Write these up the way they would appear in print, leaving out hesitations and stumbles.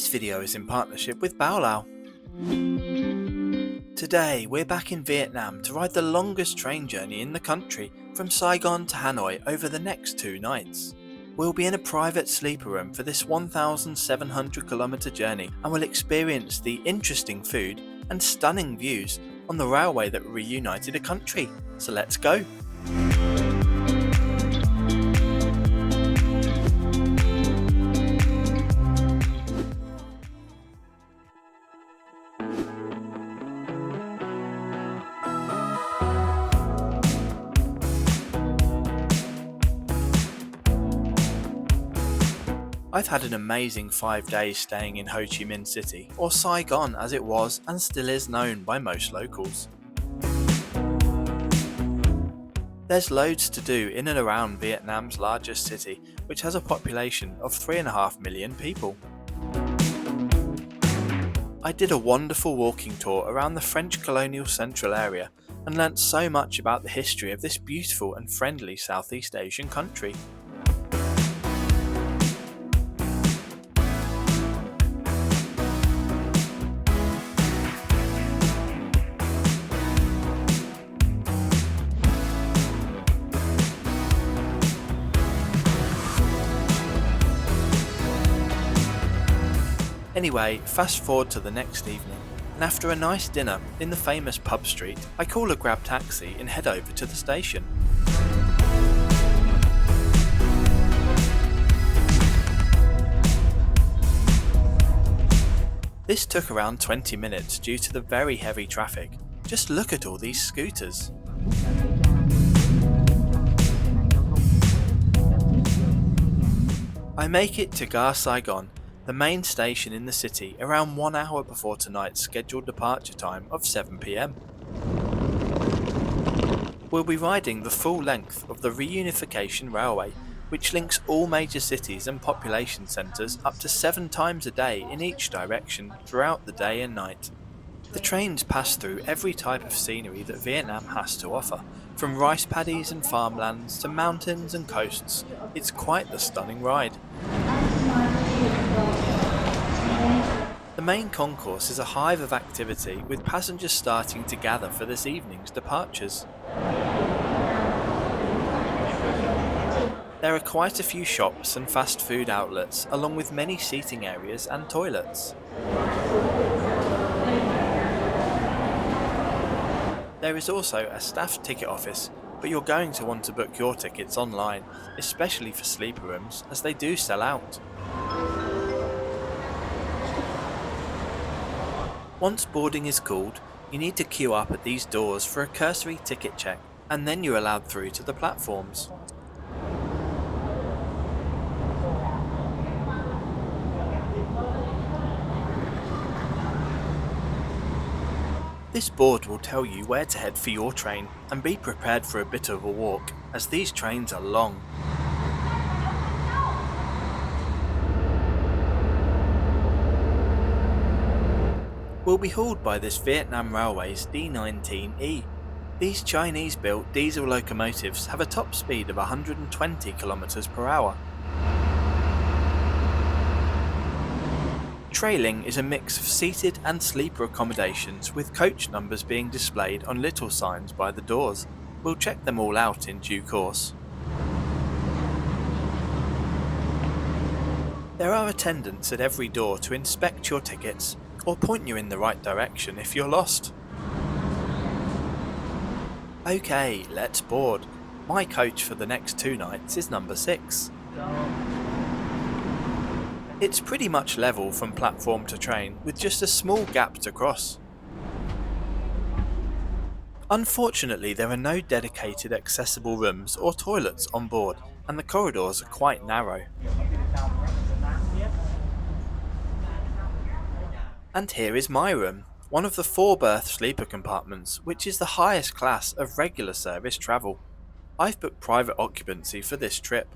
This video is in partnership with Bao. Today we're back in Vietnam to ride the longest train journey in the country from Saigon to Hanoi over the next 2 nights. We'll be in a private sleeper room for this 1,700km journey and will experience the interesting food and stunning views on the railway that reunited a country. So let's go! I've had an amazing 5 days staying in Ho Chi Minh City, or Saigon as it was and still is known by most locals. There's loads to do in and around Vietnam's largest city, which has a population of 3.5 million people. I did a wonderful walking tour around the French colonial central area and learnt so much about the history of this beautiful and friendly Southeast Asian country. Anyway, fast forward to the next evening, and after a nice dinner in the famous pub street, I call a grab taxi and head over to the station. This took around 20 minutes due to the very heavy traffic. Just look at all these scooters. I make it to Gare Saigon, the main station in the city, around 1 hour before tonight's scheduled departure time of 7 PM. We'll be riding the full length of the Reunification Railway, which links all major cities and population centres up to 7 times a day in each direction throughout the day and night. The trains pass through every type of scenery that Vietnam has to offer, from rice paddies and farmlands to mountains and coasts. It's quite the stunning ride. The main concourse is a hive of activity, with passengers starting to gather for this evening's departures. There are quite a few shops and fast food outlets, along with many seating areas and toilets. There is also a staff ticket office, but you're going to want to book your tickets online, especially for sleeper rooms, as they do sell out. Once boarding is called, you need to queue up at these doors for a cursory ticket check, and then you're allowed through to the platforms. This board will tell you where to head for your train, and be prepared for a bit of a walk, as these trains are long. We'll be hauled by this Vietnam Railway's D19E. These Chinese-built diesel locomotives have a top speed of 120km per hour. Trailing is a mix of seated and sleeper accommodations, with coach numbers being displayed on little signs by the doors. We'll check them all out in due course. There are attendants at every door to inspect your tickets, or point you in the right direction if you're lost. Okay, let's board. My coach for the next 2 nights is number 6. It's pretty much level from platform to train, with just a small gap to cross. Unfortunately, there are no dedicated accessible rooms or toilets on board, and the corridors are quite narrow. And here is my room, one of the 4-berth sleeper compartments, which is the highest class of regular service travel. I've booked private occupancy for this trip.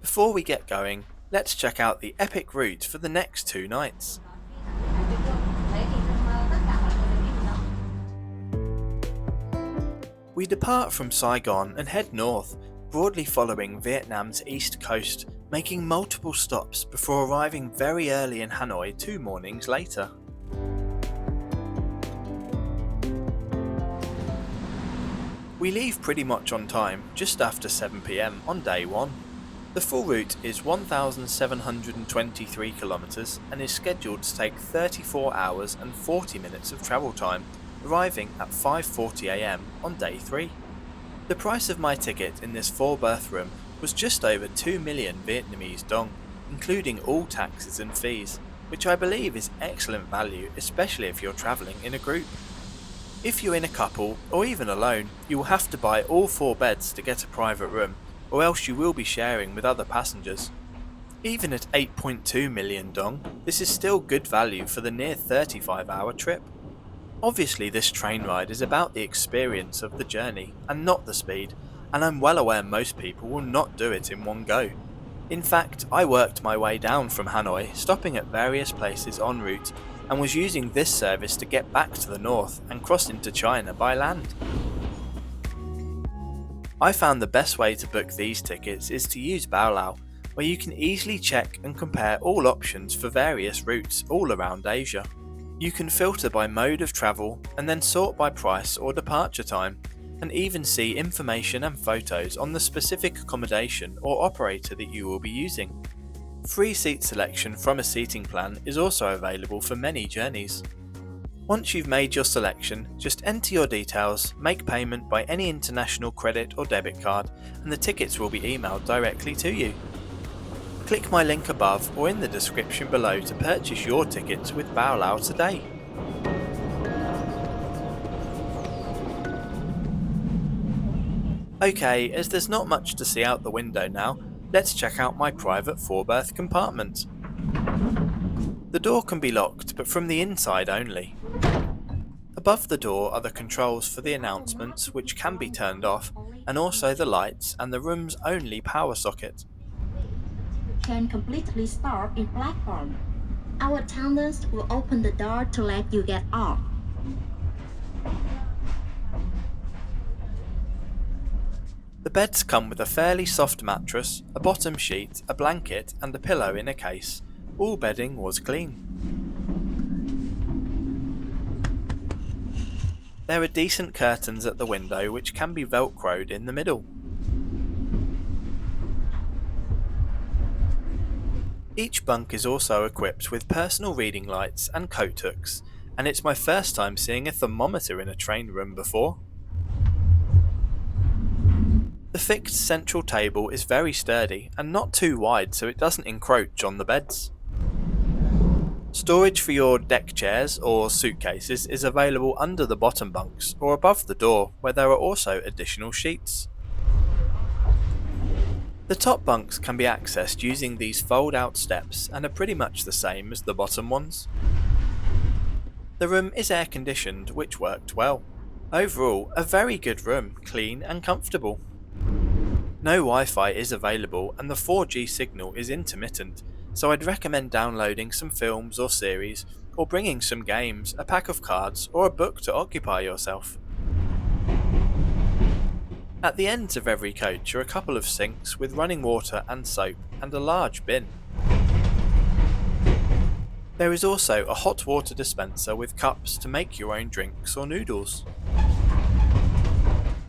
Before we get going, let's check out the epic route for the next 2 nights. We depart from Saigon and head north, broadly following Vietnam's east coast, making multiple stops before arriving very early in Hanoi 2 mornings later. We leave pretty much on time, just after 7 PM on day 1. The full route is 1,723 kilometers and is scheduled to take 34 hours and 40 minutes of travel time, arriving at 5:40 AM on day 3. The price of my ticket in this 4-berth room was just over 2 million Vietnamese dong, including all taxes and fees, which I believe is excellent value, especially if you're travelling in a group. If you're in a couple, or even alone, you will have to buy all 4 beds to get a private room, or else you will be sharing with other passengers. Even at 8.2 million dong, this is still good value for the near 35-hour trip. Obviously this train ride is about the experience of the journey and not the speed, and I'm well aware most people will not do it in one go. In fact, I worked my way down from Hanoi, stopping at various places en route, and was using this service to get back to the north and cross into China by land. I found the best way to book these tickets is to use Baolao, where you can easily check and compare all options for various routes all around Asia. You can filter by mode of travel and then sort by price or departure time, and even see information and photos on the specific accommodation or operator that you will be using. Free seat selection from a seating plan is also available for many journeys. Once you've made your selection, just enter your details, make payment by any international credit or debit card, and the tickets will be emailed directly to you. Click my link above or in the description below to purchase your tickets with Baolao today. Okay, as there's not much to see out the window now, let's check out my private 4-berth compartment. The door can be locked, but from the inside only. Above the door are the controls for the announcements, which can be turned off, and also the lights and the room's only power socket. Can completely stop in platform. Our attendants will open the door to let you get off. The beds come with a fairly soft mattress, a bottom sheet, a blanket and a pillow in a case. All bedding was clean. There are decent curtains at the window which can be velcroed in the middle. Each bunk is also equipped with personal reading lights and coat hooks, and it's my first time seeing a thermometer in a train room before. The fixed central table is very sturdy and not too wide so it doesn't encroach on the beds. Storage for your deck chairs or suitcases is available under the bottom bunks or above the door, where there are also additional sheets. The top bunks can be accessed using these fold-out steps and are pretty much the same as the bottom ones. The room is air-conditioned, which worked well. Overall, a very good room, clean and comfortable. No Wi-Fi is available and the 4G signal is intermittent, so I'd recommend downloading some films or series, or bringing some games, a pack of cards, or a book to occupy yourself. At the ends of every coach are a couple of sinks with running water and soap, and a large bin. There is also a hot water dispenser with cups to make your own drinks or noodles.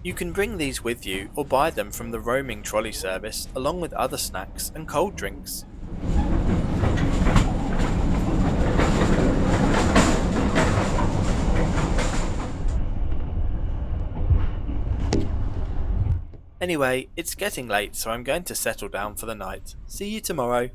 You can bring these with you or buy them from the roaming trolley service along with other snacks and cold drinks. Anyway, it's getting late, so I'm going to settle down for the night. See you tomorrow.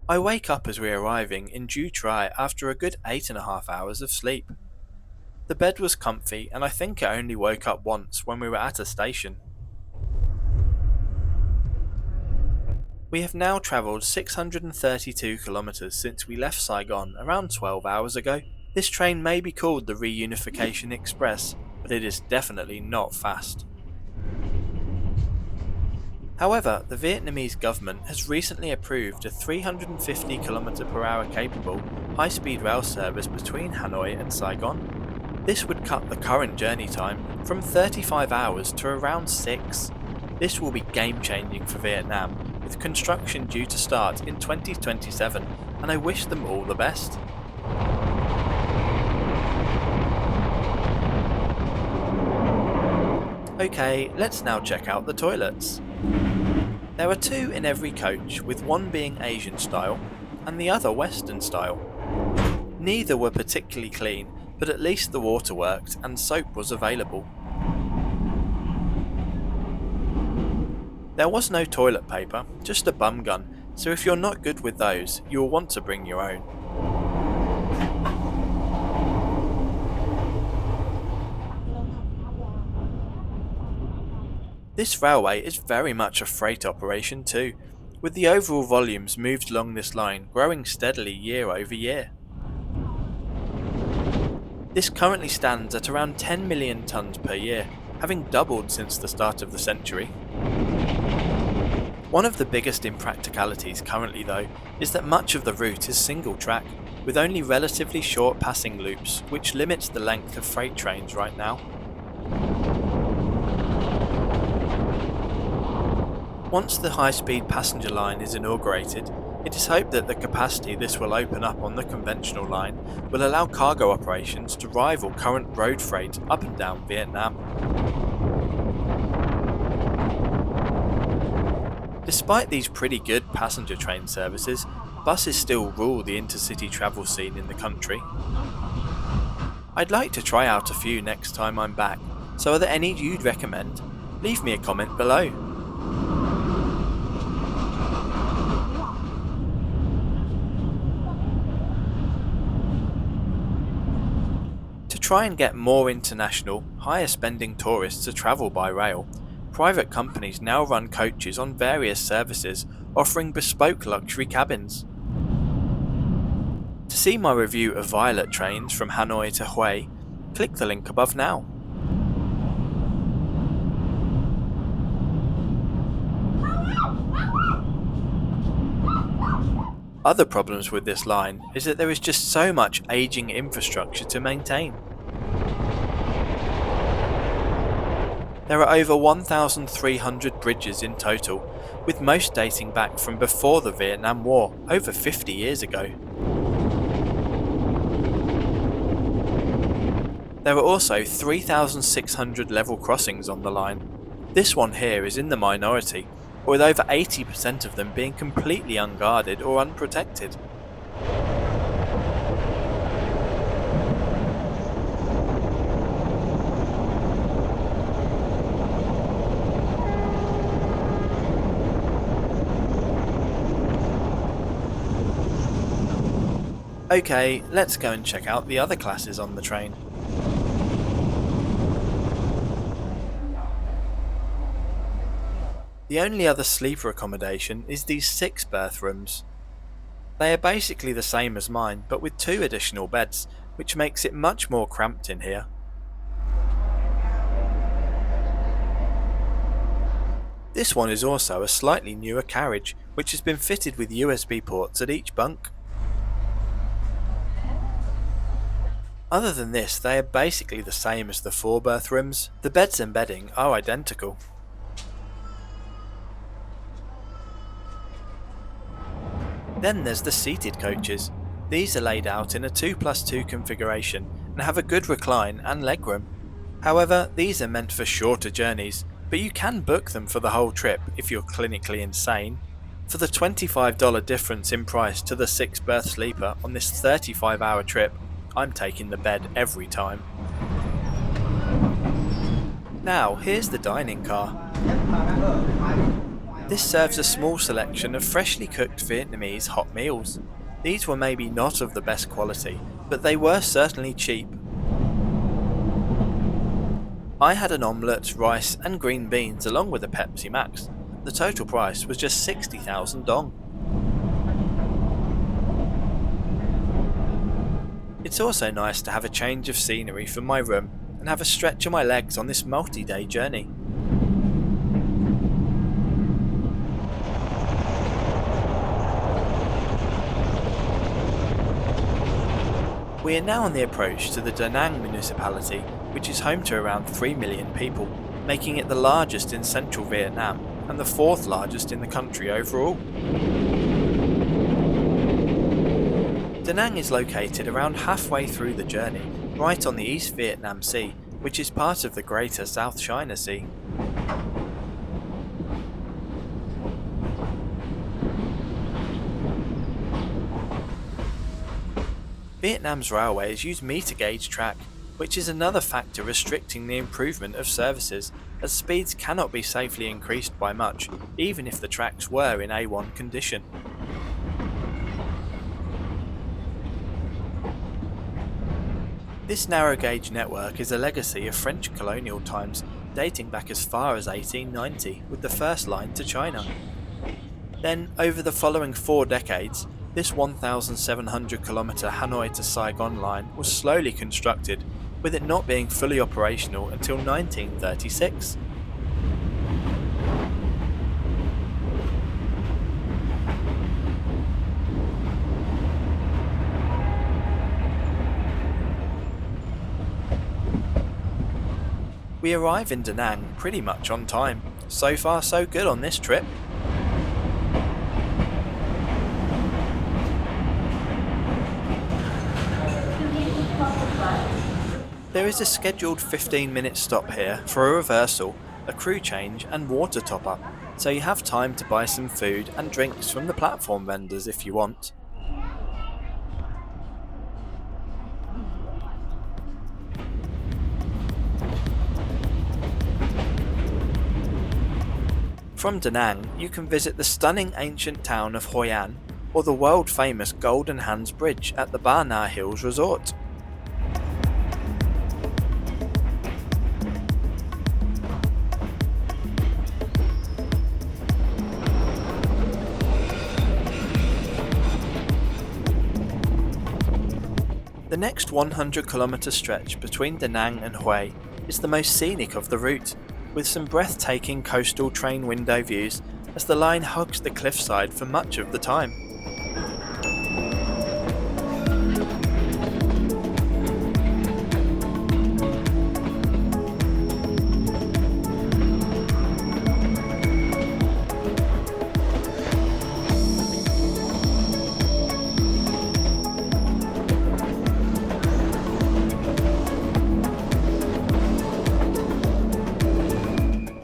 I wake up as we're arriving in Due Tri after a good 8.5 hours of sleep. The bed was comfy and I think I only woke up once when we were at a station. We have now travelled 632 kilometres since we left Saigon around 12 hours ago. This train may be called the Reunification Express, but it is definitely not fast. However, the Vietnamese government has recently approved a 350 km/h capable high-speed rail service between Hanoi and Saigon. This would cut the current journey time from 35 hours to around 6. This will be game-changing for Vietnam, with construction due to start in 2027, and I wish them all the best. Okay, let's now check out the toilets. There are 2 in every coach, with one being Asian style and the other Western style. Neither were particularly clean, but at least the water worked and soap was available. There was no toilet paper, just a bum gun, so if you're not good with those, you will want to bring your own. This railway is very much a freight operation too, with the overall volumes moved along this line growing steadily year over year. This currently stands at around 10 million tonnes per year, having doubled since the start of the century. One of the biggest impracticalities currently though is that much of the route is single track, with only relatively short passing loops, which limits the length of freight trains right now. Once the high-speed passenger line is inaugurated, it is hoped that the capacity this will open up on the conventional line will allow cargo operations to rival current road freight up and down Vietnam. Despite these pretty good passenger train services, buses still rule the intercity travel scene in the country. I'd like to try out a few next time I'm back, so are there any you'd recommend? Leave me a comment below. To try and get more international, higher spending tourists to travel by rail, private companies now run coaches on various services offering bespoke luxury cabins. To see my review of Violet trains from Hanoi to Hue, click the link above now. Other problems with this line is that there is just so much aging infrastructure to maintain. There are over 1,300 bridges in total, with most dating back from before the Vietnam War, over 50 years ago. There are also 3,600 level crossings on the line. This one here is in the minority, with over 80% of them being completely unguarded or unprotected. Okay, let's go and check out the other classes on the train. The only other sleeper accommodation is these 6 berth rooms. They are basically the same as mine, but with 2 additional beds, which makes it much more cramped in here. This one is also a slightly newer carriage, which has been fitted with USB ports at each bunk. Other than this, they are basically the same as the 4 berth rooms. The beds and bedding are identical. Then there's the seated coaches. These are laid out in a 2+2 configuration and have a good recline and legroom. However, these are meant for shorter journeys, but you can book them for the whole trip if you're clinically insane. For the $25 difference in price to the 6 berth sleeper on this 35-hour trip, I'm taking the bed every time. Now, here's the dining car. This serves a small selection of freshly cooked Vietnamese hot meals. These were maybe not of the best quality, but they were certainly cheap. I had an omelette, rice and green beans along with a Pepsi Max. The total price was just 60,000 dong. It's also nice to have a change of scenery from my room and have a stretch of my legs on this multi-day journey. We are now on the approach to the Da Nang municipality, which is home to around 3 million people, making it the largest in central Vietnam and the 4th largest in the country overall. Da Nang is located around halfway through the journey, right on the East Vietnam Sea, which is part of the Greater South China Sea. Vietnam's railways use meter gauge track, which is another factor restricting the improvement of services, as speeds cannot be safely increased by much, even if the tracks were in A1 condition. This narrow gauge network is a legacy of French colonial times, dating back as far as 1890 with the first line to China. Then, over the following 4 decades, this 1,700 km Hanoi to Saigon line was slowly constructed, with it not being fully operational until 1936. We arrive in Da Nang pretty much on time. So far so good on this trip. There is a scheduled 15-minute stop here for a reversal, a crew change and water top-up, so you have time to buy some food and drinks from the platform vendors if you want. From Da Nang, you can visit the stunning ancient town of Hoi An, or the world-famous Golden Hands Bridge at the Ba Na Hills Resort. The next 100-kilometre stretch between Da Nang and Hue is the most scenic of the route, with some breathtaking coastal train window views as the line hugs the cliffside for much of the time.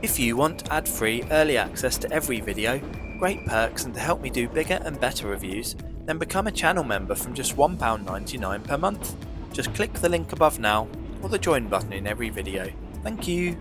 If you want ad-free early access to every video, great perks and to help me do bigger and better reviews, then become a channel member from just £1.99 per month. Just click the link above now, or the join button in every video. Thank you!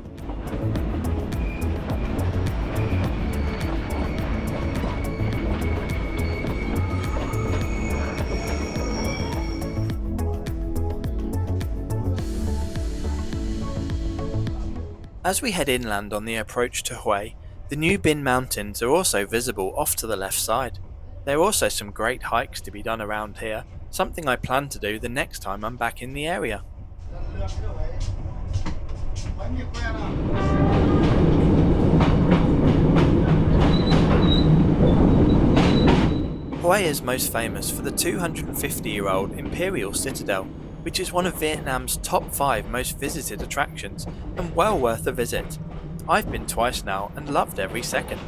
As we head inland on the approach to Hue, the New Bin Mountains are also visible off to the left side. There are also some great hikes to be done around here, something I plan to do the next time I'm back in the area. Hue is most famous for the 250-year-old Imperial Citadel, which is one of Vietnam's top 5 most visited attractions and well worth a visit. I've been twice now and loved every second.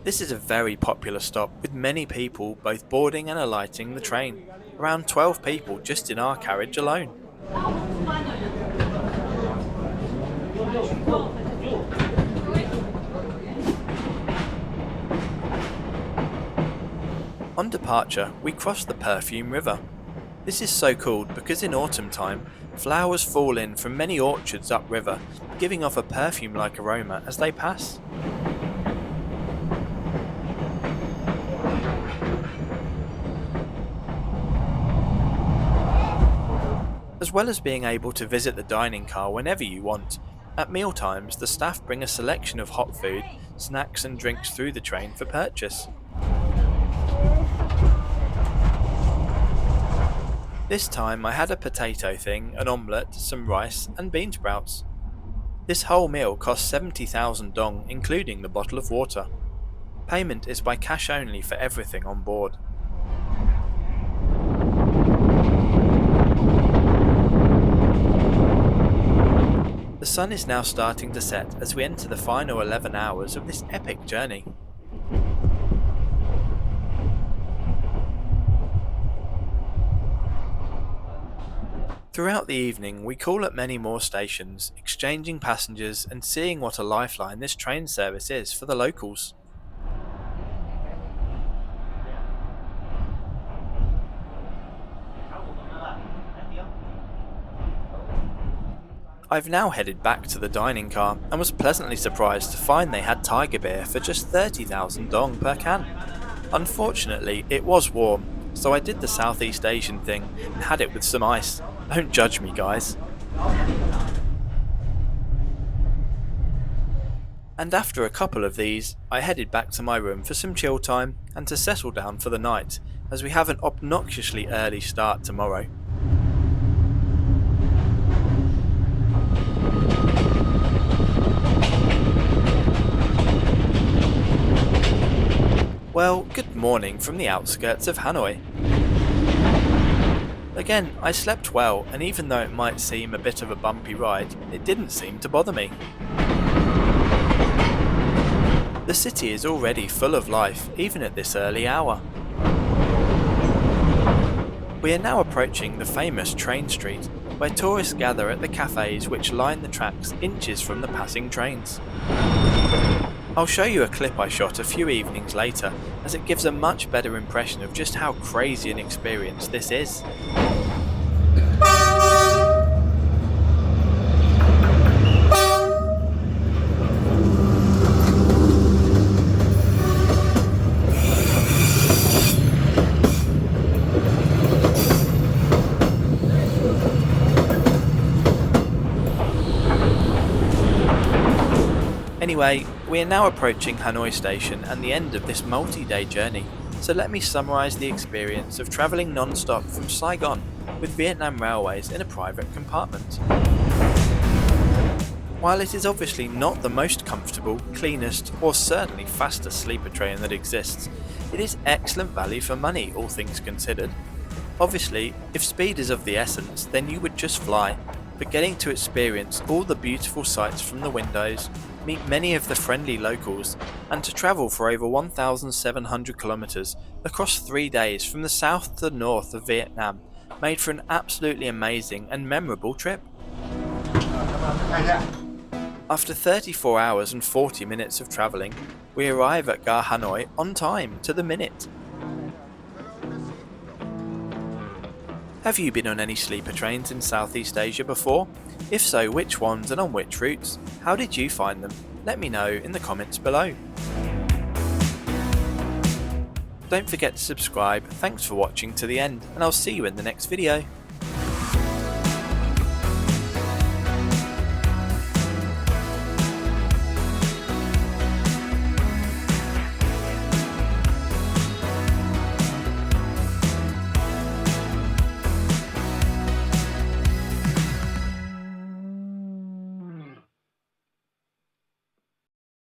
This is a very popular stop with many people both boarding and alighting the train, around 12 people just in our carriage alone. On departure, we cross the Perfume River. This is so called because in autumn time, flowers fall in from many orchards upriver, giving off a perfume-like aroma as they pass. As well as being able to visit the dining car whenever you want, at mealtimes the staff bring a selection of hot food, snacks and drinks through the train for purchase. This time I had a potato thing, an omelette, some rice and bean sprouts. This whole meal cost 70,000 dong, including the bottle of water. Payment is by cash only for everything on board. The sun is now starting to set as we enter the final 11 hours of this epic journey. Throughout the evening we call at many more stations, exchanging passengers and seeing what a lifeline this train service is for the locals. I've now headed back to the dining car and was pleasantly surprised to find they had tiger beer for just 30,000 dong per can. Unfortunately, it was warm, so I did the Southeast Asian thing and had it with some ice. Don't judge me, guys. And after a couple of these, I headed back to my room for some chill time and to settle down for the night, as we have an obnoxiously early start tomorrow. Well, good morning from the outskirts of Hanoi. Again, I slept well, and even though it might seem a bit of a bumpy ride, it didn't seem to bother me. The city is already full of life, even at this early hour. We are now approaching the famous train street, where tourists gather at the cafes which line the tracks inches from the passing trains. I'll show you a clip I shot a few evenings later, as it gives a much better impression of just how crazy an experience this is. Anyway, we are now approaching Hanoi station and the end of this multi-day journey, so let me summarise the experience of travelling non-stop from Saigon with Vietnam Railways in a private compartment. While it is obviously not the most comfortable, cleanest or certainly fastest sleeper train that exists, it is excellent value for money, all things considered. Obviously, if speed is of the essence, then you would just fly, but getting to experience all the beautiful sights from the windows, meet many of the friendly locals, and to travel for over 1,700 kilometers across 3 days from the south to the north of Vietnam made for an absolutely amazing and memorable trip. After 34 hours and 40 minutes of travelling, we arrive at Ga Hanoi on time to the minute. Have you been on any sleeper trains in Southeast Asia before? If so, which ones and on which routes? How did you find them? Let me know in the comments below. Don't forget to subscribe. Thanks for watching to the end, and I'll see you in the next video.